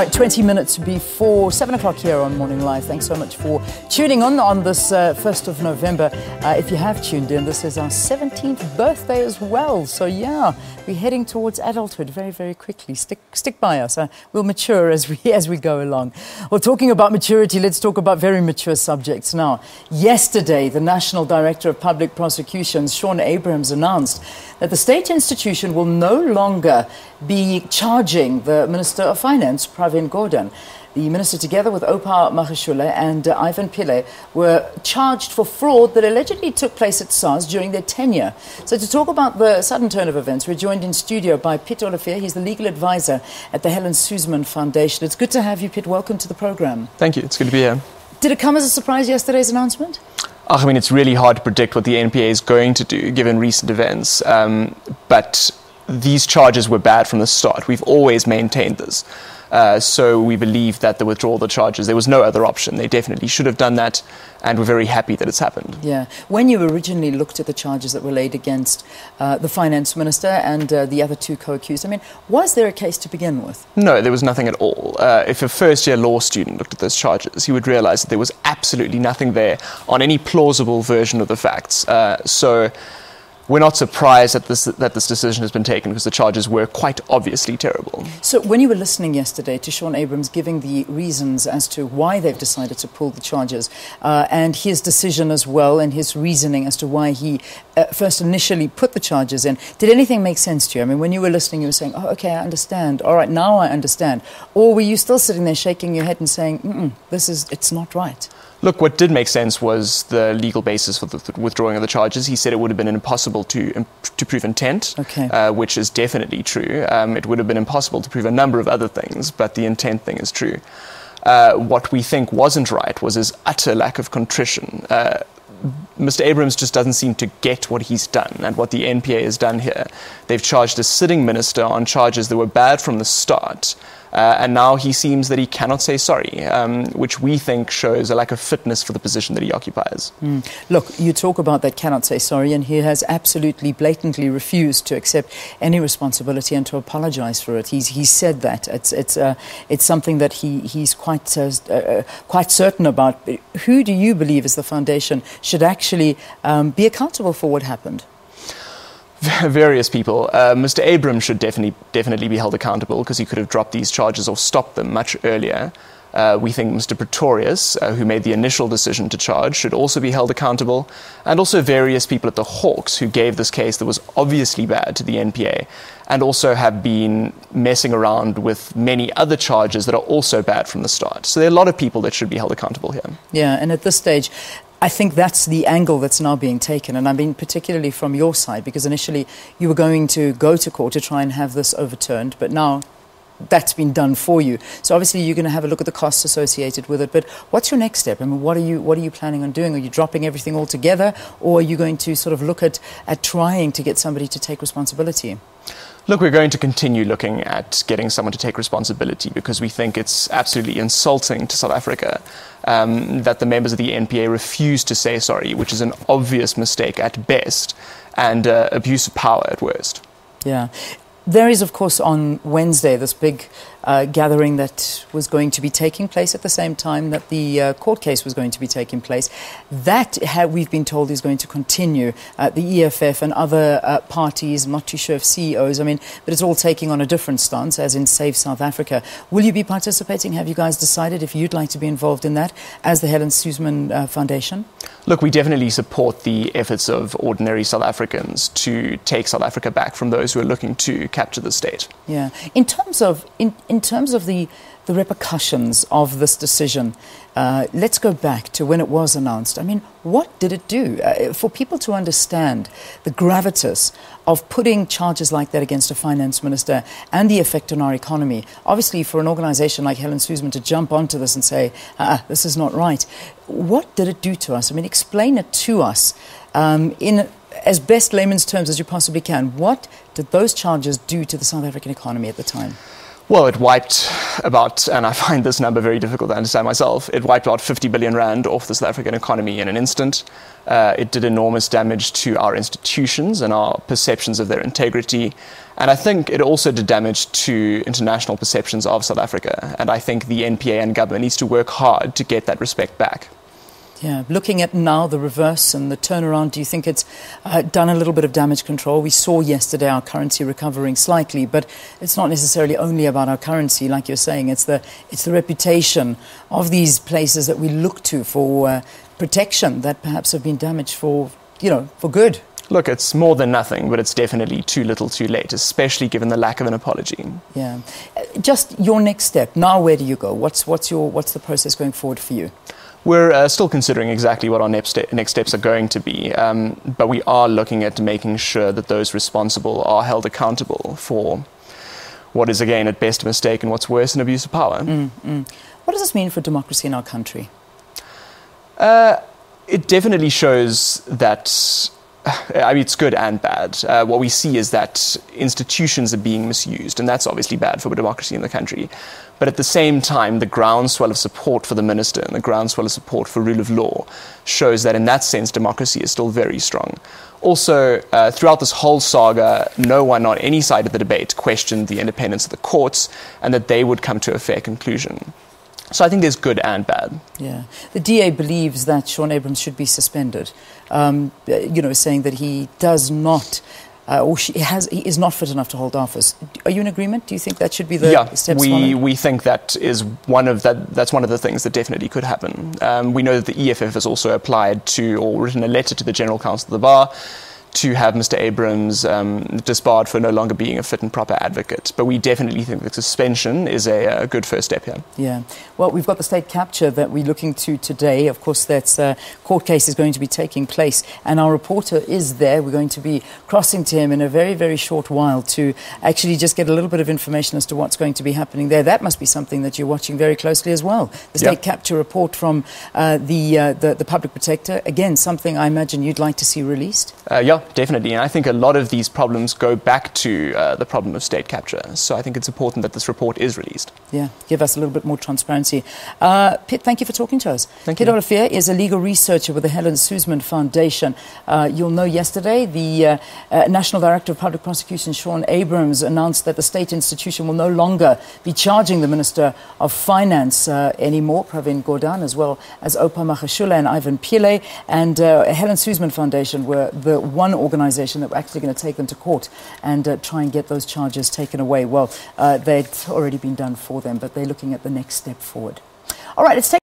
right, 20 minutes before 7 o'clock here on Morning Live. Thanks so much for tuning on this 1st of November. If you have tuned in, this is our 17th birthday as well. So yeah, we're heading towards adulthood very, very quickly. Stick by us. We'll mature as we go along. Well, talking about maturity, let's talk about very mature subjects now. Yesterday, the National Director of Public Prosecutions, Shaun, announced that the state institution will no longer be charging the Minister of Finance, Pravin Gordhan. The minister, together with Oupa, Magashule and Ivan Pillay, were charged for fraud that allegedly took place at SARS during their tenure. So to talk about the sudden turn of events, we're joined in studio by Piet Olivier. He's the legal advisor at the Helen Suzman Foundation. It's good to have you, Piet. Welcome to the program. Thank you. It's good to be here. Did it come as a surprise, yesterday's announcement? I mean, it's really hard to predict what the NPA is going to do, given recent events. But these charges were bad from the start. We've always maintained this. So we believe that the withdrawal of the charges, there was no other option. They definitely should have done that, and we're very happy that it's happened. Yeah. When you originally looked at the charges that were laid against the finance minister and the other two co-accused, I mean, was there a case to begin with? No, there was nothing at all. If a first-year law student looked at those charges, he would realize that there was absolutely nothing there on any plausible version of the facts. So we're not surprised that this decision has been taken, because the charges were quite obviously terrible. So when you were listening yesterday to Shaun giving the reasons as to why they've decided to pull the charges, and his decision as well, and his reasoning as to why he first initially put the charges in, did anything make sense to you? I mean, when you were listening, you were saying, oh, okay, I understand. All right, now I understand. Or were you still sitting there shaking your head and saying, it's not right? Look, what did make sense was the legal basis for the withdrawing of the charges. He said it would have been impossible to prove intent, which is definitely true. It would have been impossible to prove a number of other things, but the intent thing is true. What we think wasn't right was his utter lack of contrition. Mr. Abrams just doesn't seem to get what he's done and what the NPA has done here. They've charged a sitting minister on charges that were bad from the start, and now he seems that he cannot say sorry, which we think shows a lack of fitness for the position that he occupies. Look, you talk about that cannot say sorry, and he has absolutely blatantly refused to accept any responsibility and to apologize for it. He's said that. It's something that he's quite certain about. Who do you believe as the foundation should actually be accountable for what happened? Various people. Mr. Abrams should definitely be held accountable, because he could have dropped these charges or stopped them much earlier. We think Mr. Pretorius, who made the initial decision to charge, should also be held accountable, and also various people at the Hawks who gave this case that was obviously bad to the NPA, and also have been messing around with many other charges that are also bad from the start. So there are a lot of people that should be held accountable here. Yeah, and at this stage, I think that's the angle that's now being taken, and I mean particularly from your side, because initially you were going to go to court to try and have this overturned, but now that's been done for you. So obviously you're going to have a look at the costs associated with it, but what's your next step? I mean, what are you planning on doing? Are you dropping everything altogether, or are you going to sort of look at trying to get somebody to take responsibility? Look, we're going to continue looking at getting someone to take responsibility, because we think it's absolutely insulting to South Africa that the members of the NPA refuse to say sorry, which is an obvious mistake at best and abuse of power at worst. Yeah. There is, of course, on Wednesday, this big gathering that was going to be taking place at the same time that the court case was going to be taking place. That, we've been told, is going to continue. The EFF and other parties, I'm not too sure of CEOs, I mean, but it's all taking on a different stance, as in Save South Africa. Will you be participating? Have you guys decided if you'd like to be involved in that as the Helen Suzman Foundation? Look, we definitely support the efforts of ordinary South Africans to take South Africa back from those who are looking to capture the state. Yeah. In terms of the repercussions of this decision, let's go back to when it was announced. I mean, what did it do? For people to understand the gravitas of putting charges like that against a finance minister and the effect on our economy, obviously for an organisation like Helen Suzman to jump onto this and say, this is not right, what did it do to us? I mean, explain it to us in as best layman's terms as you possibly can. What did those charges do to the South African economy at the time? Well, it wiped about, and I find this number very difficult to understand myself, it wiped about 50 billion rand off the South African economy in an instant. It did enormous damage to our institutions and our perceptions of their integrity. And I think it also did damage to international perceptions of South Africa. And I think the NPA and government needs to work hard to get that respect back. Yeah, looking at now the reverse and the turnaround, do you think it's done a little bit of damage control? We saw yesterday our currency recovering slightly, but it's not necessarily only about our currency, like you're saying. It's the reputation of these places that we look to for protection that perhaps have been damaged for good. Look, it's more than nothing, but it's definitely too little too late, especially given the lack of an apology. Yeah. Just your next step. Now, where do you go? What's the process going forward for you? We're still considering exactly what our next steps are going to be, but we are looking at making sure that those responsible are held accountable for what is, again, at best a mistake and what's worse, an abuse of power. What does this mean for democracy in our country? It definitely shows that, it's good and bad. What we see is that institutions are being misused, and that's obviously bad for democracy in the country. But at the same time, the groundswell of support for the minister and the groundswell of support for rule of law shows that in that sense, democracy is still very strong. Also, throughout this whole saga, no one on any side of the debate questioned the independence of the courts and that they would come to a fair conclusion. So I think there's good and bad. Yeah. The DA believes that Shaun Abrahams should be suspended, saying that he does not, he is not fit enough to hold office. Are you in agreement? Do you think that should be the steps followed? We think that is that's one of the things that definitely could happen. We know that the EFF has also applied to, or written a letter to the General Counsel of the Bar, to have Mr. Abrahams disbarred for no longer being a fit and proper advocate. But we definitely think that suspension is a good first step here. Yeah. Well, we've got the state capture that we're looking to today. Of course, that court case is going to be taking place, and our reporter is there. We're going to be crossing to him in a very, very short while to actually just get a little bit of information as to what's going to be happening there. That must be something that you're watching very closely as well. The state capture report from the public protector. Again, something I imagine you'd like to see released. Definitely, and I think a lot of these problems go back to the problem of state capture. So I think it's important that this report is released. Yeah, give us a little bit more transparency. Piet, thank you for talking to us. Piet Olivier is a legal researcher with the Helen Suzman Foundation. You'll know yesterday the National Director of Public Prosecutions, Shaun Abrahams, announced that the state institution will no longer be charging the Minister of Finance anymore, Pravin Gordhan, as well as Oupa Magashule and Ivan Pillay. And Helen Suzman Foundation were the one organisation that were actually going to take them to court and try and get those charges taken away. Well, they'd already been done for them, but they're looking at the next step forward. All right, let's take